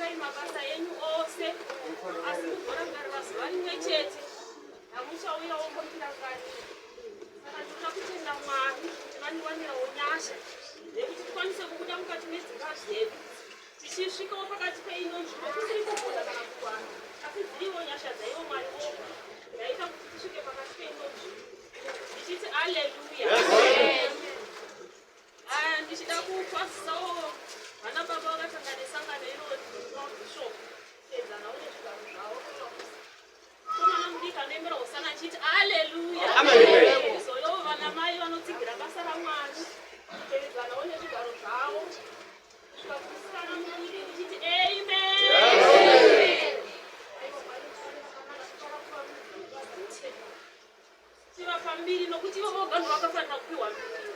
Itai mabasa yenyu ose asi mugora kugarira zuva rimwe chete hamuchauya wombopira kanyi. Saka tinoda kutenda Mwari tivandiwanirawo nyasha yekuti tikwanise kubuda mukati medzimba dzedu tichisvikawo pakati peino nzvimbo tisiri kugona kana kukwana asi dziriwo nyasha dzaivo Mwari woga yaita kuti tisvike pakati peino nzvimbo ndichiti aleluya. Ndichida kukwasisawo vana baba vakatanga nesangano iro bishop edzana une zvigaro zvavo komana mudiki anoembera usana achiti aleluya. Izoyo vana mai vanotsigira basa raMwari kuedzana une zvigaro zvavo kusvika kusikana mudiki ndichiti amen. Tiva pambiri nokuti ivo voga ndovakafanira kupiwa mbiri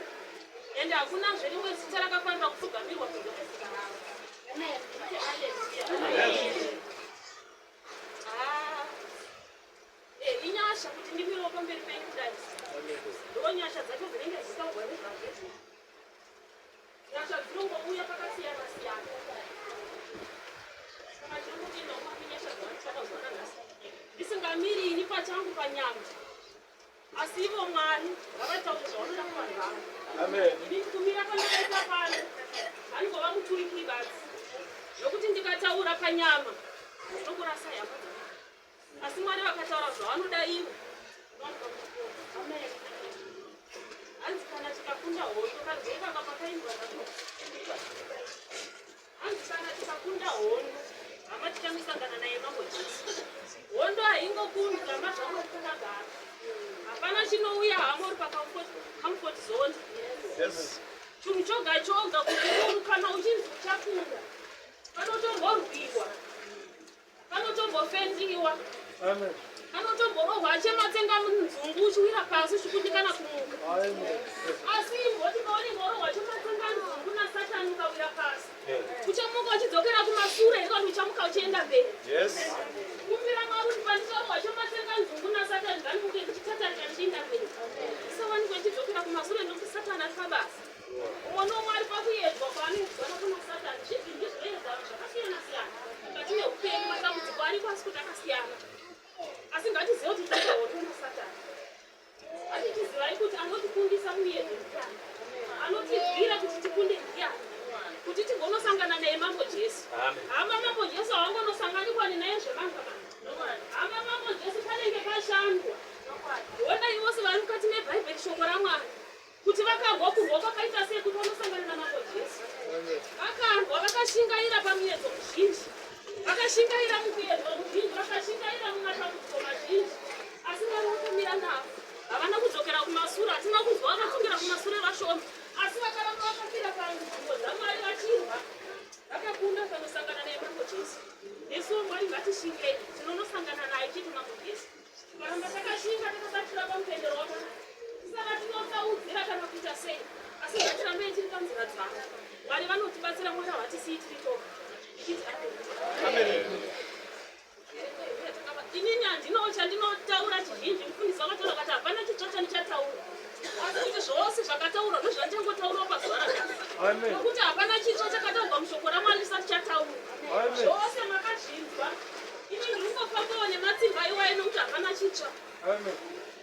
ende hakuna zverimwe zita rakafanira kupfugamirwa kunze kwezita ravo. Inyasha kuti ndimirewo pamberi penyu kudai ndo nyasha dzacho dzinenge zvisaugwa nezvazvo nyasha dzinongouya pakasiyana siyana saka chirikuti nomwami nyasha dzavachakazwana nhasi ndisingamiri ini pachangu panyama asi ivo Mwari ngavataure zvavanoda kuvanhu vavo. Ini kumira pandakaita pano handingova muturiki basi nokuti ndikataura panyama ndinokurasa yapa asi Mwari vakataura zvavanoda ivo. Hanzi kana tikakunda hondo kazekanga pakaimbwa zvacho hanzi kana tikakunda hondo hama tichamisangana naye mambo Jesu. Hondo haingokundwa mazvango takagara hapana chinouya hamori pacomfort zone. Chinhu choga choga kuti kana uchinzi uchakunda panotomborwiwa panotombofendiwa panotomborohwa achematsenga munzungu uchiwira pasi uchikundikana kumuka asi imboti kauri ngorohwa chematsenga nzungu nasatani ukawira pasi uchamuka uchidzokera kumashure ikati uchamuka uchienda mberi. Kumbira Mwari kuti pandisorohwa chematsenga nzungu nasatani nganimuke ndichitatarika ndichienda mberi isawanikwe ndichidzokera kumashure nokuti satani ari pabasa. Umwe Mwari pakuedzwa kwaanoedzwana kuna satani zvipi ndizvoedza zvakasiyana siyana mukati meupenyu matambudziko ari pasi kuti akasiyana asi ngatizive kuti tinohondo nasatani asi tizivai kuti anotikundisa muyedzo ndiani anotibvira kuti tikunde ndiani kuti tigonosangana naye mambo Jesu. Hama mambo Jesu hawangonosanganikwa naye zvemangamanga hama mambo Jesu panenge pashandwa honai vose vari mukati mebhaibheri shoko raMwari kuti vakagwa kurwa kwakaita sei kuti vanosangana namambo Jesu. Vakandwa vakashingaira pamuyedzo muzhinji vakashingaira mukuedzwa muzhinji vakashingaira mumatambudziko mazhinji asi vari vakamira navo havana kudzokera kumashure. Hatina kunzwa vakatsungirira kumashure vashoma asi vakaramba vakafira panzvimbo dzaMwari vachirwa vakakunda vanosangana naye mambo Jesu. Nesuwo Mwari ngatishingei tinonosangana naye chiti mambo Jesu tikaramba takashinga takabatira pamupendero wakanaka tisava tinotaudzira kana kuita sei asi ngatirambei tiri panzira dzavo. Mwari vanotibatsira Mwari havatisiyi tiri toga. Inini handinawo chandinotaura chizhinji mufundisi wakataura kuti hapana chitsva chandichataura asi kuti zvose zvakataurwa ndozvandichangotaurawo pazuva rakati nokuti hapana chitsva chakataurwa mushoko raMwari risati chataurwa zvose makazvinzwa. Ini ndingofambawo nematsimba iwaye nokuti hapana chitsva.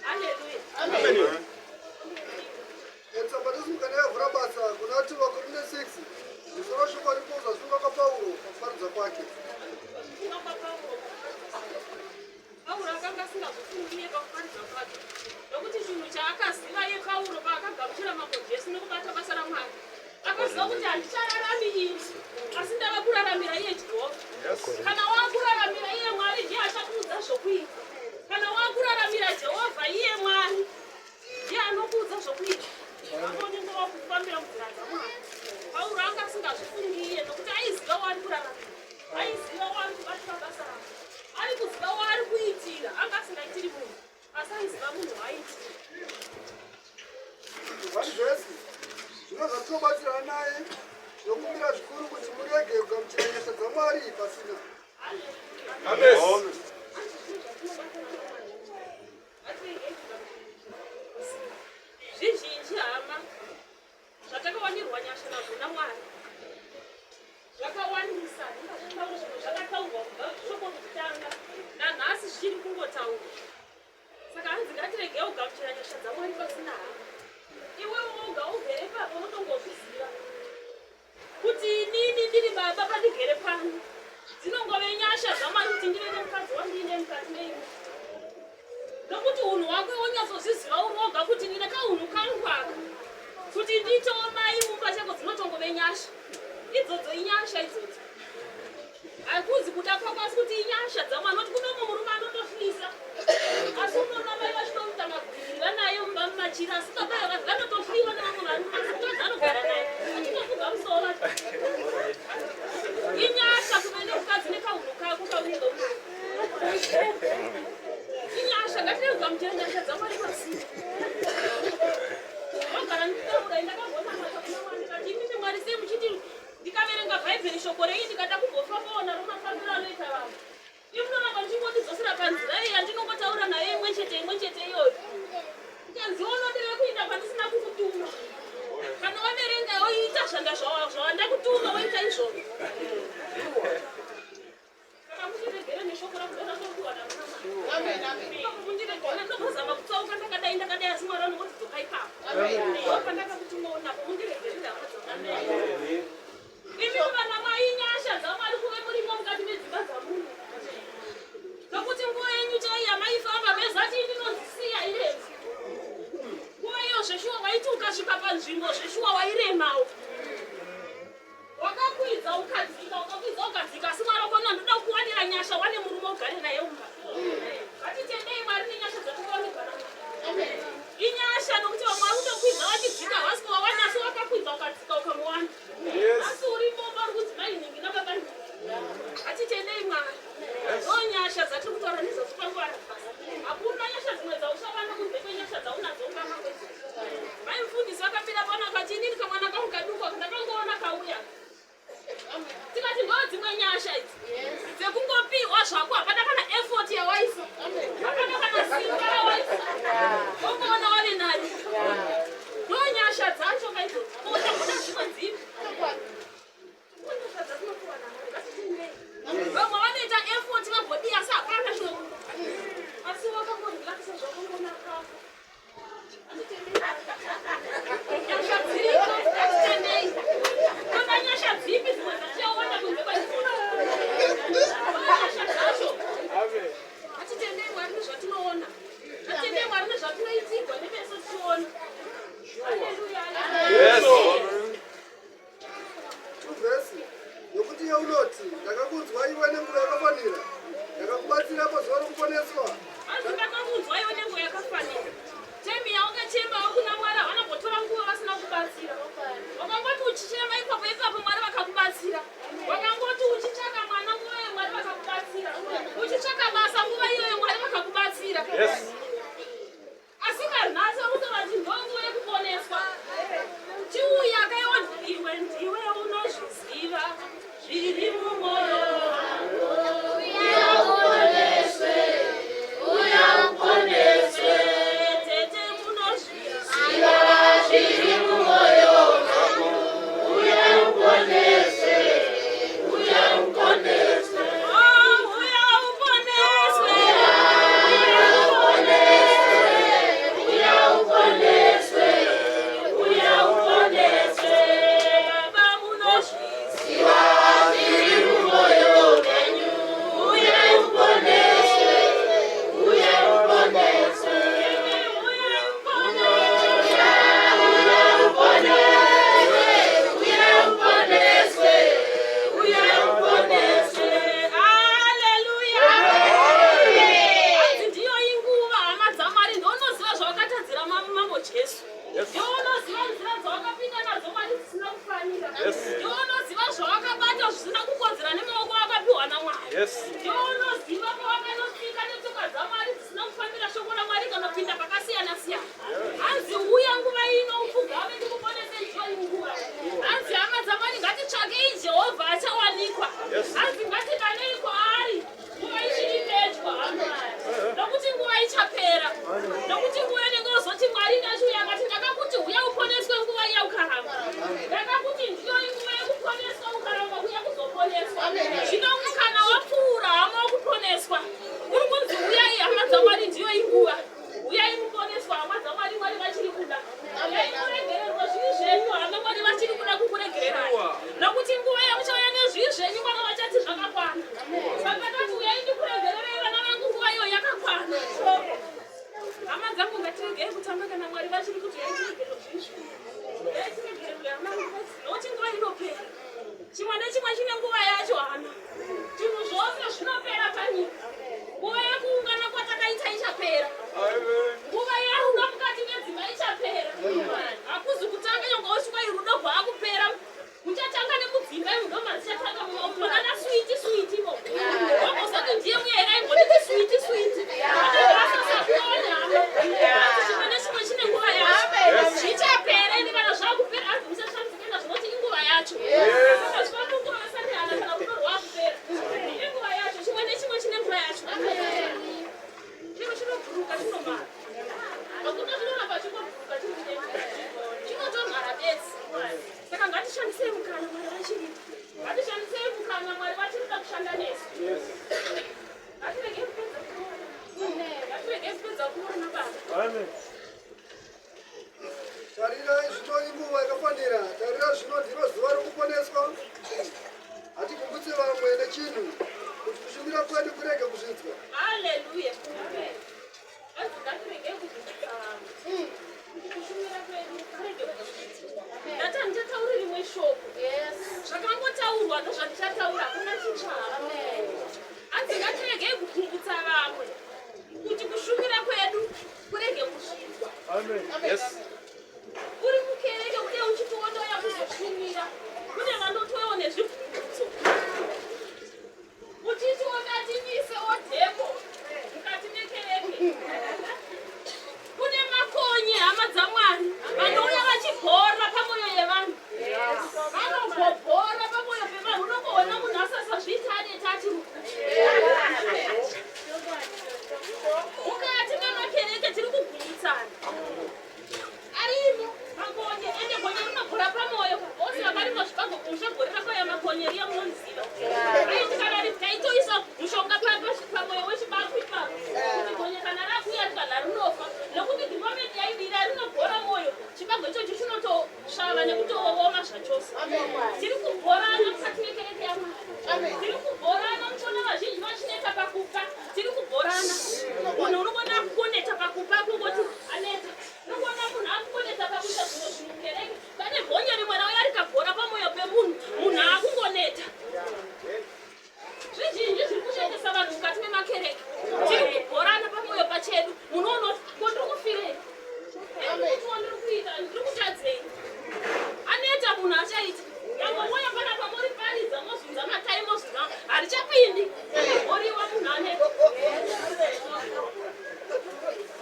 Haleluya. Tsamba tisumukana yavhura basa kuna kuti Vakorinde 6 musoro shoko ripoza sunga kwaPauro pakuparidza kwake. Pauro akanga asingazofungiye pakuparidza kwake nokuti chinhu chaakaziva iye Pauro paakagamuchira mambo Jesu nokubata basa raMwari akaziva kuti handichararami ini asi ndava kuraramira iye Jehovha. Kana wakuraramira iye Mwari ndiye achakuudza zvokuita. Kana wakuraramira Jehovha iye Mwari ndiye anokuudza zvokuita. Anonyenga wakufambira munzira dzaMwari. Pauro anga asingazvifungiye nokuti aiziva waari kuraramira aiziva waari kubatira basa rake ari kuziva waari kuitira anga asingaitiri munhu asi aiziva munhu waaitira. Vanhu zvese zvino zvatinobatsira naye nokumira zvikuru kuti murege kugamuchira nyasha dzaMwari pasina. Zvizhinji hama zvatakawanirwa nyasha nazvo naMwari Zvakawandisa ndikataura zvinhu zvakataurwa kubva shoko kutanga nanhasi zvichiri kungotaurwa. Saka hanzi ngatirege kugamuchira nyasha dzaMwari pasina hama. Iwewe woga ugere papo unotongozviziva kuti inini ndiri baba pandigere pano dzinongove nyasha dzaMwari kuti ndive nemukadzi wandine mukati meimwe. Nokuti unhu wake wonyatsozviziva uri woga kuti ndine kaunhu kangu aka kuti nditewo mai mumba chako dzinotongove nyasha. Idzodzo inyasha idzodzo. Haikuzi kuda kwako asi kuti inyasha dzaMwari nokuti kune mumwe murume anotofisa. Asi unoona mai vachitomutanga kugwinyira naye mumba mumachira asi baba vanotofliwa nevamwe varume asi mukadzi anogara naye achitofuga musoro. Inyasha kuve nemukadzi nekaunhu kako kaunenge unayo. Inyasha ngatiregamuchira nyasha dzaMwari pasina. Ndogara nditaura ndakagona kuna Mwari ndikati imimi Mwari sei muchiti ndikaverenga bhaibheri shoko rei ndikada kumbofambaona romafambiro anoita vanhu. Imunoramba ndichingondizosera panzira iyi yandinongotaura naye imwe chete iyoyo. Ndikanziona ndiri kuinda pandisina kukutuma. Kana waverenga woita zvawanda kutuma woita izvozvo. Saka mundiregere neshoko rakudana kuwana muna Mwari. Mundiregere ndokuzama kutsauka ndakadai asi Mwari anongoti dzoka ipapo. Pandakakutumawo napo mundiregere hama dzaMwari. Imi vana mai nyasha dzaMwari kuve murimo mukati medzimba dzamunhu. Nokuti nguva yenyu chaiya maifamba mezati ndinonzisiya irenzi. Nguva iyo zveshuwa waiti ukasvika panzvimbo zveshuwa wairemawo. Wakakwidza ukadzika asi Mwari wako ndoda kuwanira nyasha wane murume ugare naye mumba. Ngatitendei Mwari nenyasha dzatinowanikwa nadzo. Inyasha nokuti vamwe vari kutokwidza vachidzika wasiko wawana asi wakakwidza ukadzika ukamuwana. Asi uripo vari kudzimai nhingi nababa nhingi. Ngatitendei Mwari. Ndonyasha dzatiri kutaura nezvadzo panguva yapasi. Hakuna nyasha dzimwe dzauchawana kunze kwenyasha dzaunadzo mukama kwedzi. Mai mufundisi vakamira pano akati inini kamwana kangu kaduka ndakangoona kauya. Tikati ndo dzimwe nyasha idzi. Dzekungopiwa zvako hapana kana effort yawaisa. Hapana kana simba yawaisa. Ungoona wave nayo. Ndonyasha dzacho kaidzodzo. Unoona zvimwe dzivi. Vamwe vanoita effort vagodi asi hapana shoko. Asi wakangondilakisa zvakangonaka. Nyasha dziriko dzatitendei. Kona nyasha dzipi dzimwe dzatichaona kunze kwaizvozvo. Nyasha dzacho. Ngatitendei Mwari nezvatinoona. Ngatitendei Mwari nezvatinoitirwa nemeso tichiona. Haleluya. Tuvhesi yokuti yeunoti ndakakunzwa iwe nenguva yakafanira ndakakubatsira pazuva rokuponeswa. Asi ndakakunzwa iwe nenguva yakafanira. Temi yaungachembawo kuna Mwari havanapotora nguva vasina kubatsira. Wakangoti uchichema ipapo Mwari vakakubatsira. Wakangoti uchitsvaka mwana nguva yeMwari vakakubatsira. Uchitsvaka basa nguva iyoyo Mwari vakakubatsira. Asi kanhasi vakutoti ndonguva yekuponeswa. Chiuya akaiwa ndiwe unozviziva zviri mumwoyo wako. Uya uponeswe. Tete munozviziva zviri mumwoyo wako. Uya uponeswe. Uya uponeswe. Oh, uya uponeswe. Uya uponeswe. Uya uponeswe. Uya uponeswe. Baba munozviziva zviri mumwoyo wenyu. Uya uponeswe. Uya uponeswe. Uya uponeswe. Uya uponeswe. Uya uponeswe. Uya uponeswe. Haleluya. Adzi ndiyo inguva hama dzaMwari ndounoziva zvawakatadzira mambo Jesu. Ndounoziva nzira dzawakapinda nadzo Mwari dzisina kufanira. Ndounoziva zvawakabata zvisina kukodzera nemaoko akapiwa naMwari. Ndounoziva pawakanosvika netsoka dzaMwari dzisina kufambira shoko raMwari kanopinda pakasiyana siyana. Hanzi uya nguva ino upfugame ndikuponese ndiyo inguva. Hanzi hama dzaMwari ngatitsvakei Jehovha achawanikwa. Hanzi ngatidanei kwaari nguva ichiri pedyo haMwari. Nokuti nguva ichapera. Nokuti nguva inenge uzoti Mwari ndachiuya ngati ndakakuti uya uponeswe nguva iya ukaramba. Ndakakuti ndiyo inguva yekuponeswa ukaramba uya chimwe nechimwe chine nguva yacho hama. Zvinhu zvose zvinopera panyika. Nguva yekuungana kwatakaita ichapera. Nguva yarudo mukati medzimba ichapera. Hakuzi kutanga nyonga usvika irudo rwaakupera. Muchatanga nemudzimba irudo mazichatanga munana switi mo. Wamosati ndiye muyera imboditi switi. Chimwe nechimwe chine nguva yacho. Zvichapera ende kana zvakupera asi musashandisika zvinoti inguva yacho. Tarirai zvino inguva yakafanira. Tarirai zvino ndiro zuva rokuponeswa. Hatikumbutse vamwe nechinhu kuti kushumira kwedu kurege kuzvidzwa. Haleluya. Ngatirege kuzvidzwa vamwe. Kushumira kwedu kurege kuzvidzwa. Ndati ndichataura rimwe shoko. Zvakangotaurwa ndozvandichataura hakuna chichava. Asi ngatirege kukumbutsa vamwe kuti kushumira kwedu kurege kuzvidzwa. Uri mukereke kune uchitoondoya kuzoshumira. Kune vanotoyawo nezvibvunzo. Uchitiona timise odhemo mukati mekereke. Kune makonye hama dzaMwari vanouya vachibhora pamwoyo yevanhu. Vanobhora pamwoyo pevanhu. Unokuona munhu asasazvitane tati mukati memakereke tiri kugumbutsana. Arimo makonye ende gonye rinobhora pamwoyo. Vose vakarimo zvipango kumushabhorera kwaya makonye riya munonziva. Aiti kana ritaitoisa mushonga pamwoyo wechibaku ipapo. Kuti gonye kana rakuya kana rinofa. Nekuti dhimometi yaibira rinobhora mwoyo. Chibago ichocho chinotosvava nekutooma zvachose. Tiri kubhorana mukati mekereke yaMwari. Tiri kubhorana muchiona vazhinji vachineta pakupa. Tiri kubhorana. Munhu unogona kukoneta pakupa kungoti aneta. Unogona munhu akukoneta pakuita zvimwe zvinhu mukereke. Pane gonye rimwe rauya rikabhora pamwoyo pemunhu. Munhu akungoneta. Zvizhinji zviri kushandisa vanhu mukati memakereke. Tiri kubhorana pamwoyo pachedu. Munhu unoti ndiri kufirei. Ndiri kuita ndiri kutadzei. Aneta munhu achaita. Yambomoya pana pamuri paridza mozunza matai mozunza. Harichapindi. Oriwa munhu aneta.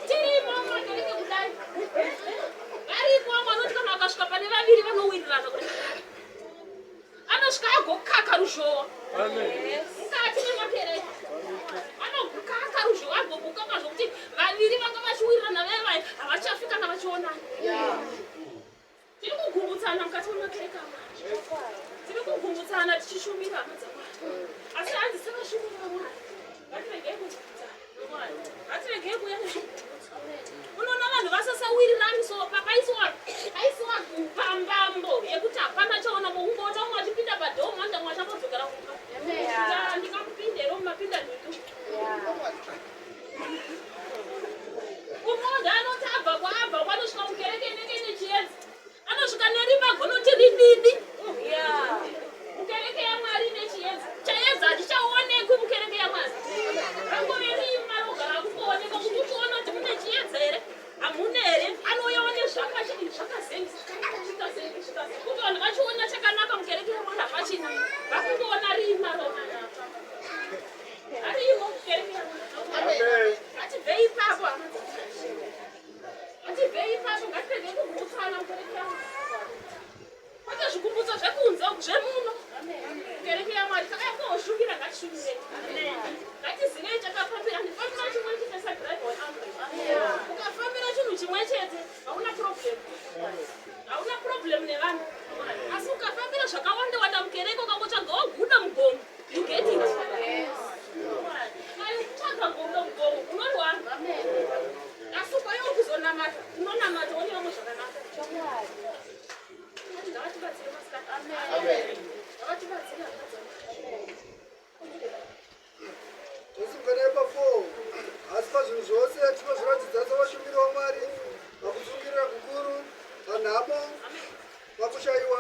Tirimo mumakereke kudai. Varipo vanoti kana vakasvika pane vaviri vanowirirana kudai. Anosvika agokaka ruzhowa. Mukati memakereke. Anokaka ruzhowa agokaka zvokuti vaviri vanga vachiwirirana vevai havachafika navachionana. Tiri kugumbutsana mukati memakereke aMwari. Tiri kugumbutsana tichishumira hama dzaMwari. Asi hanzi sevashumira Mwari. Ngatiregei kugumbutsana naMwari. Ngatiregei kuuya nezvibvunzo. Unoona vanhu vasasawirirani so papaisiwa pambambo yekuti hapana chaona mukungoona umwe achipinda padhomu anga mwe achambodzoka kumba. Ndingamupindero mumapinda nhutu. Umoja anoti abva kwanosvika mukereke inenge ine chiedza. Anosvika nerimba gonoti rididi. Mukereke yaMwari ine chiedza. Chaedza hachichaonekwi mukereke yaMwari. Rangove rima rogara kuoneka kuti uchiona kuti mune chiedza here. Hamuna here. Anouyawo nezvakazengisa. Kuti vanhu vachiona chakanaka mukereke yaMwari hapachina. Vakungoona rima rona. Arimo mukereke yaMwari. Ngatibvei ipapo hama dzaMwari. Ngatibvei ipapo ngatirege kugumbutsana mukereke yaMwari. Kwete zvikumbutso zvekunze zvemuno. Mukereke yaMwari takayambooshumira ngatishumire. Ngatizivei takafambira. Ndifambira chimwe chete sadhiraivha weAmbulensi. Ukafambira chinhu chimwe chete hauna problem. Hauna problem nevanhu. Asi ukafambira zvakawanda mukereke ukangotsvaga woguda mugomo. You get it. Kai kutsvaga mugomo unorwara. Asi ukauya kuzonamata unonamata one vamwe zvakanaka. Ngavatibatsire masikati. Amen. Ngavatibatsire hama dzaMwari. Tosungana ipapo. Asi pazvinhu zvose tinozviratidza sevashumiri vaMwari. Pakutsungirira kukuru, panhamo, pakushayiwa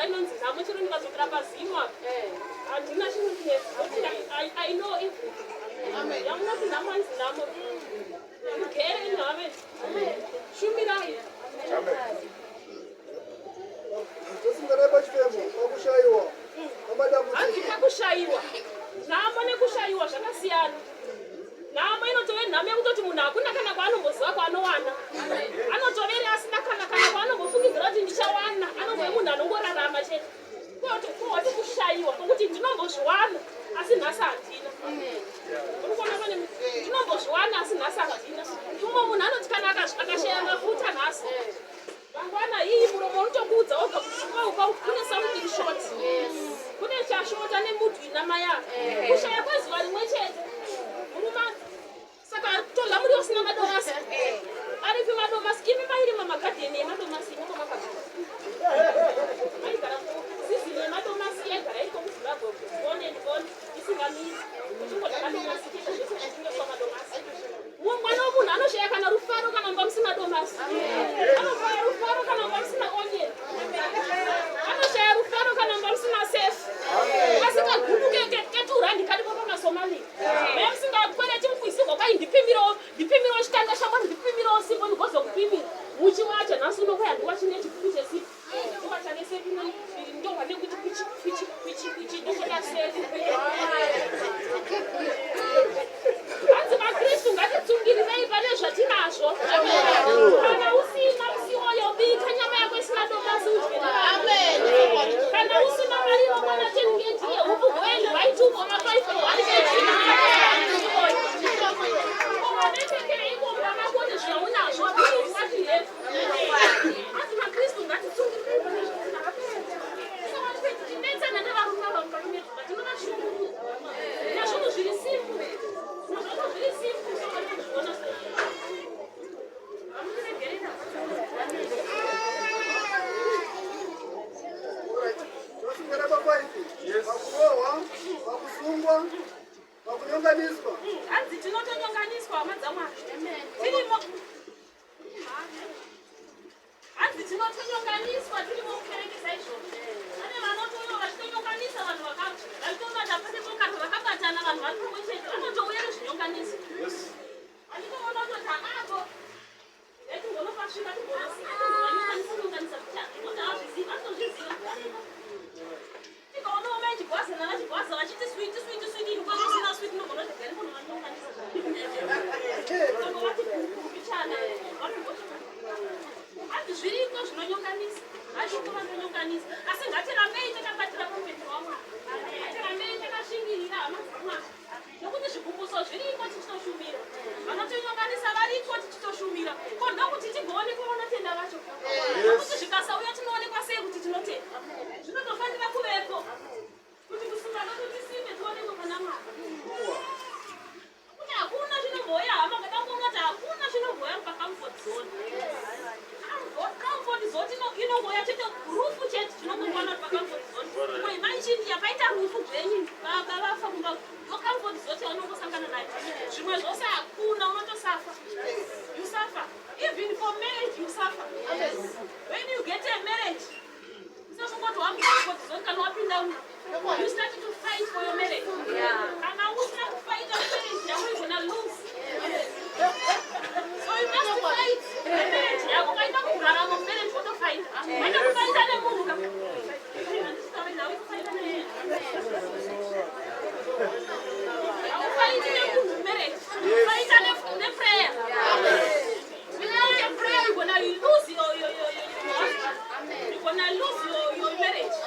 inonzi nhamo chero ndikazokera pazimwa handina chinonesa I know everything yamunoti nhamo ainzi nhamo mugere inhave shumirai tosingarai pachifemo pakushayiwa hanzi pakushayiwa nhamo nekushayiwa zvakasiyana nhamo inotove nhamo yekutoti munhu hakuna kana kwaanombosiva kwaanowana anotovere asina kana kwaanombofungidzira kuti ndichawana anongove munhu anongorarama chete kwoti kushayiwa kwokuti ndinombozviwana asi nhasi handina ndinombozviwana asi nhasi handina umwe munhu anoti kana akashaya mafuta nhasi mangwana iyi muromo unotokuudza oga kuuka kune something short kune chashota nemudwi namaya kushaya kwezuva rimwe chete muruma saka toga muri usina madomasi aripi madomasi imi mairima magadheni emadomasi inokomapaa maigara sizini yemadomasi yaigara iko muzimbabwe one isingamiri uchingoda madomasi chete zvese zvichingeswa madomasi mwana womunhu anoshaya kana rufaro kana mba musina domasi anoshaya rufaro kana mba musina onion anoshaya rufaro kana mba musina sefu asikagupu keturandi kadipo pamasomali maya musingakwereti mukwisigwa kwai ndipimirewo chitanda chakwa ndipimirewo sipo ndigozokupimira muchi wacho nhasi unokwaya ndiwachine chipuku chesipo ndiwachane sepi ndohwa nekuti kwichi ndokoda sepi hanzi makristu ngatitsungirirei pane zvatinazvo kana usina musiwoyo bika nyama yako isina domasi udye kana usina mari yokwana 10 kg yehupu gweni vaituko ma5 wanekekeikomba makoni zvaunazvo atihe hanzi makristu ngatitsungirirei pane zvatinazvo nevarume vamukakumetuka tinovashungurudza nazvonhu zviri simple tosingara papaipi pakurohwa pakusungwa pakunyonganiswa hanzi tinotonyonganiswa hama dzamwari tirimo hanzi tinotonyonganiswa tirimo kuperekesa izvozvo ane vanotoyo vachitonyonganisa vanhu vachitoona pane bokaro vakabatana vanhu vari pamwe chete vanotouya nezvinyonganiso anditoona kutoti akapo etingonopasvika tigonosianyonganisa kuti avazviziva anotozviziva tikaonawo machigwaza navachigwaza vachiti switi ikwakusina switi nogonotogari munhu vanyonganisa zvaaovati kubichana hanzi zviriko zvinonyonganisa variko vanonyonganisa asi ngatirambei takabatira pamupendero wamwari ngatirambei takashingirira hama dzamwari nokuti zvigumbuso zviriko tichitoshumira vanotonyonganisa variko tichitoshumira ko ndokuti tigoonekwa vanotenda vacho nokuti zvikasauya tinoonekwa sei kuti tinotenda zvinotofanira kuveko kuti kusunga kwedu tisimbe tionekwe pana mwari kuti hakuna zvinomboya hama ngadangoona kuti hakuna zvinomboya pacomfort zone comfort zone inongoya chete rufu chete tinongongwana kuti pacomfort zone mwe manchindia paita rufu gwenyu vafa kumba comfort zone yaunongosangana nayo zvimwe zvose hakuna unotosafa you suffer even for marriage you suffer when you get a marriage usasongoti wamcomfort zone kana wapinda you start to fight for your marriage kana usina kufight your marriage yako you're gonna lose so you must fight marriage yako kaita kurarama marriage wotofight kaita kufight nemunhu fight nemunhu marriage fight neprayer without a prayer you're gonna lose your husband you're gonna lose your marriage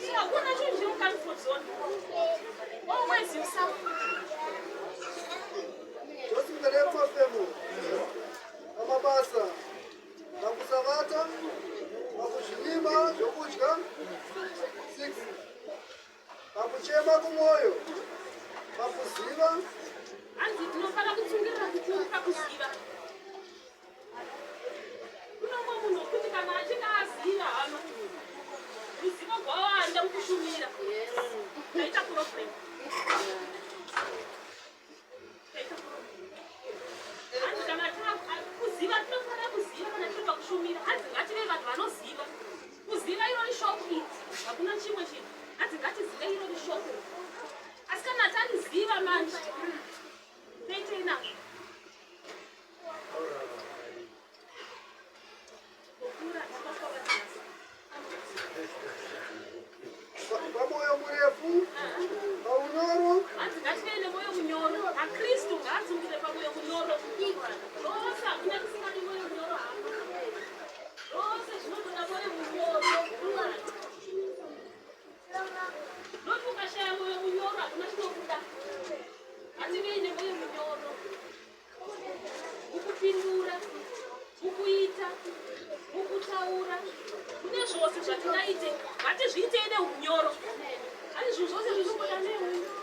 so hakuna chinhu chiri comfort zone always you suffer tosingare pafemo amabasa pakusavata pakuzvilima zvokudya 6 pakuchema kumwoyo pakuziva hanzi tinofana kutsungirira kuti pakuziva kunomwe munhu wekuti kana achinge aziva hama ruzivo gwawanda mukushumira taita problem hanzi kana kuziva tinofana kuziva kana tinoda kushumira hanzi ngative vanhu vanoziva kuziva iro Mulungu paunyoro. Hanzi ngatiende moyo munyoro. Akristu ngaadzungire pamoyo munyoro. Rose hakuna kusingadi moyo munyoro hapa. Rose zvinotoda moyo munyoro. Noti ukashaya moyo munyoro hakuna chinobuda. Ngatiende moyo munyoro. Mukupindura, mukuita, mukutaura. Kune zvose zvatingaite, ngatizviite neunyoro. Ani zvinhu zvose zvinobuda neunyoro.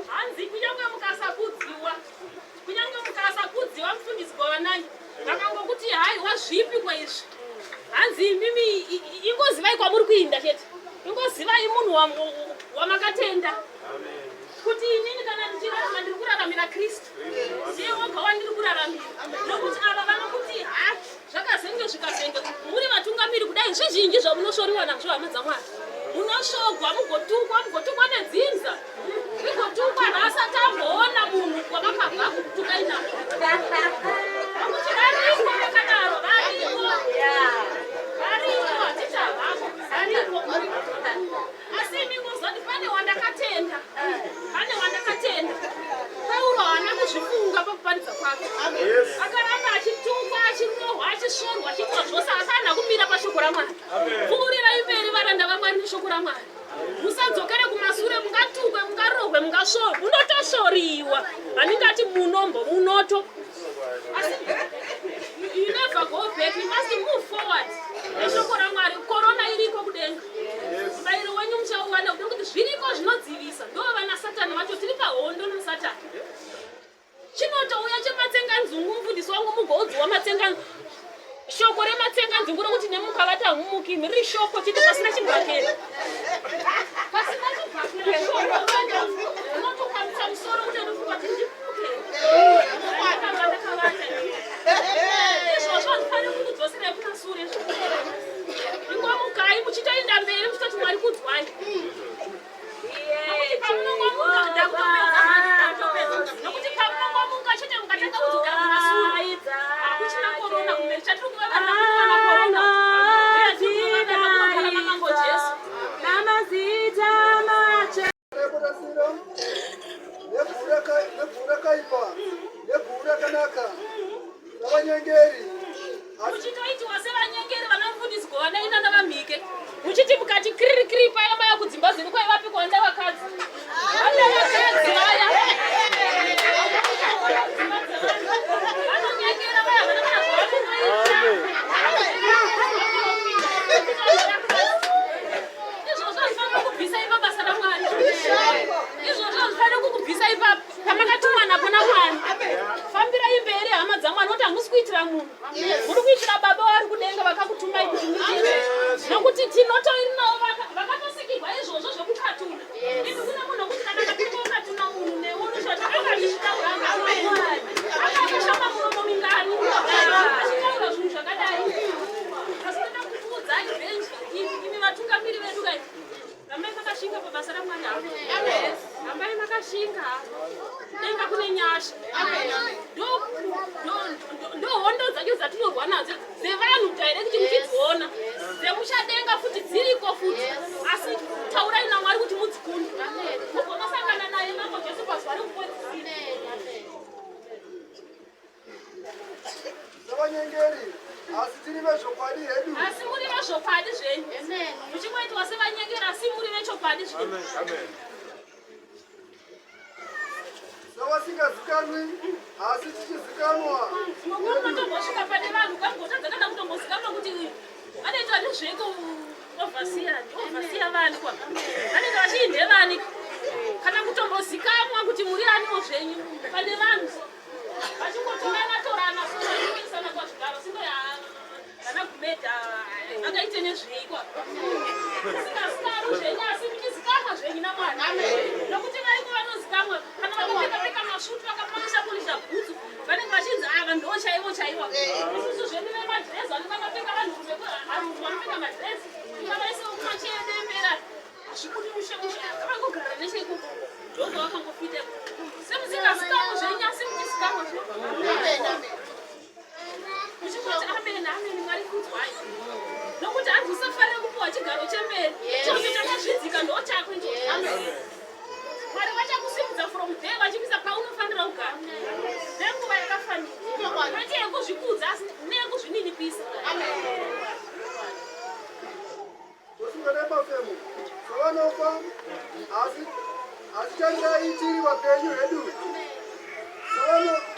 Hanzi kunyange mukasakudziwa mufundisi kwavanai vakangokuti hai wazvipi kwa izvi hanzi mimi ingozivai kwamuri kuinda chete ingozivai munhu wamakatenda kuti inini kana ndichirarama ndiri kuraramira Kristu ndiye woga wandiri kuraramira nokuti ava vanokuti ha zvakazenge zvikazenge muri vatungamiri kudai zvizhinji zvamunosvoriwa nazvo hama dzamwari munoshogwa mugotukwa nedzinza mugotukwa asati amboona munhu kwavakabva kutukai nazvo nokuti variko vakadaro variko hatichavapo variko asi mingozoti pane wandakatenda Pauro haana kuzvifunga pakuparidza kwake akaramba achitukwa achirohwa achisvorwa achiitwa zvose asi haana kumira pashoko raMwari pfuurirai mberi varanda vaMwari neshoko raMwari musadzokere kumashure mungatukwe mungarohwe mungasvorwe munotosvoriwa vaningati munoto asi you never go back, you must move forward neshoko raMwari korona iriko kudenga mubayiro wenyu muchauwana kude kuti zviriko zvinodzivisa ndo vana Satani vacho tiri pahondo noSatani chinotouya chematsenganzungu mufundisi wangu mugodzi wamatsenganzungu shoko rematsenganzungu rokuti nemukavata humukimi riri shoko chete pasina chibhakera unotokwamisa musoro kuti anofunga kuti ndimuke izvozvo handifane kukudzoserai kumashure ingomukai muchitoenda mberi muchitoti Mwari kudzwai nokuti pamunongomuka chete mukatanga kudzokera kumashure hakuchina korona kumberi chatiri kuvavana korona mamango Jesu namazita mache nebhura kaipa nebhura kanaka navanyengeri muchitoitiwa sevanyengeri vanofundiswa vanaina navamhike muchiti mukati kirikiri paya maya kudzimba zenu kwaivapikwa vanda vakadzi vaya vanonyengera vaya vana izvozvo hazvifanira kubvisai pabasa raMwari izvozvo hazvifanira kukubvisai pamakatumwa napo naMwari fambirai mberi hama dzamwari nokuti hamusi kuitira munhu muri kuitira baba vari kudenga vakakutumai kuti muite nokuti tinotoirinawo vakatosikirwa izvozvo zvekukatuna imi kuna munhu wekuti kana kapinga ukatuna munhu neunoshota akazvitaura akashama muromo mingani achitaura zvinhu zvakadai asi toda kukuudzai venji imi vatungamiri vedu kai rambai makashinga pabasa raMwari rambai makashinga kudenga kune nyasha ndo hondo dzacho dzatinorwa nadzo dzevanhu direct muchidziona dzemuchadenga futi dziriko futi asi taurai naMwari kuti mudzikunde mugomasangana naye mambo Jesu pazuva rekupedzisira savanyengeri asi tiri vezvokwadi hedu asi muri vezvokwadi zvenyu muchingoitwa sevanyengeri asi muri vechokwadi zvenyu savasingazikanwi asi tichizikanwa motombosvika pane vanhu kambotadza kana kutombozikanwa kuti vanoita nezveko ovhasiya vani kwa vanenge vachiinde vani kana kutombozikamwa kuti muri animo zvenyu pane vanhu vachingotorana soisana kwazvigaro singo vana gumedha vakaite nezveikwa singazikanwa zvenyu asi muchizikanwa zvenyu naMwari nokuti vaiko vanozikamwa kana vakapfeka masvutu vakapolisha bhutsu vanenge vachinzi ava ndo chaivo isusu zvedu vemadhirezi vanenge vakapfeka vanhurume vanopfeka madhirezi vavaisewo kumachedembera zvikuti mushemushe vakangogara necheikoko ndoga vakangofitepo semusingazikamwa zvenyu asi muchizikamwa muchingoti ameni Mwari kudzwai nokuti handisafarira kupiwa chigaro chemberi chose chakazvidzika ndo chakwe Mwari vachakusimudza from there vachikuisa paunofanira kugara nenguva yakafanira kwete yekuzvikudza asi neyekuzvininipisa tosinganemafemo savanofa asi changai tiri vapenyu hedu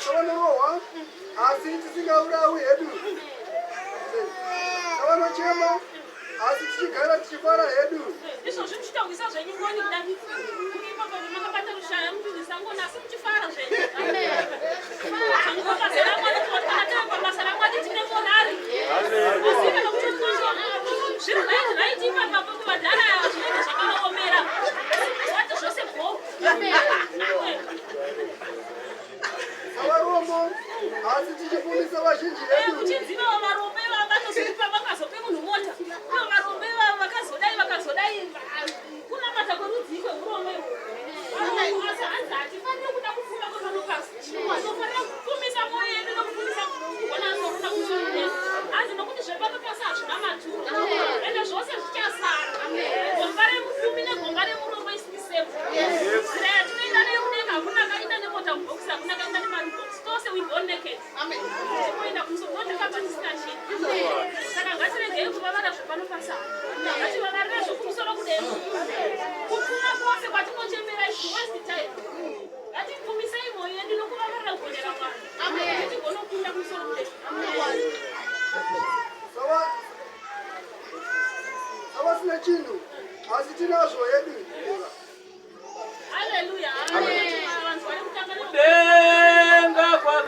savanorohwa asi tisingaurawi hedu savanochema asi tichigara tichifara hedu izvozvi muchitawisa zvenyu ngoni kudai makabata rushaya muchizisango nasi muchifara zvenyu basa raMwari toatana pabasa raMwari tine morari asi kana kutotoa zvinhu vaitipa papo vadhara zvinenge zvakaomera zvati zvose bho naked. Tinoenda kumusoro ndakabva tisina chinhu. Saka ngatiregei kuvavara zvepanopasana. Ngativavarire zvokumusoro kudenga. Kukura kwose kwatinochemera is waste time. Ngatipfumisei mwoyo yedu nokuvavarira kugonera Mwari. Kuti tigone kumusoro kudenga. Sawa sina chinhu. Asi tinazvo yedu. Hallelujah. Amen.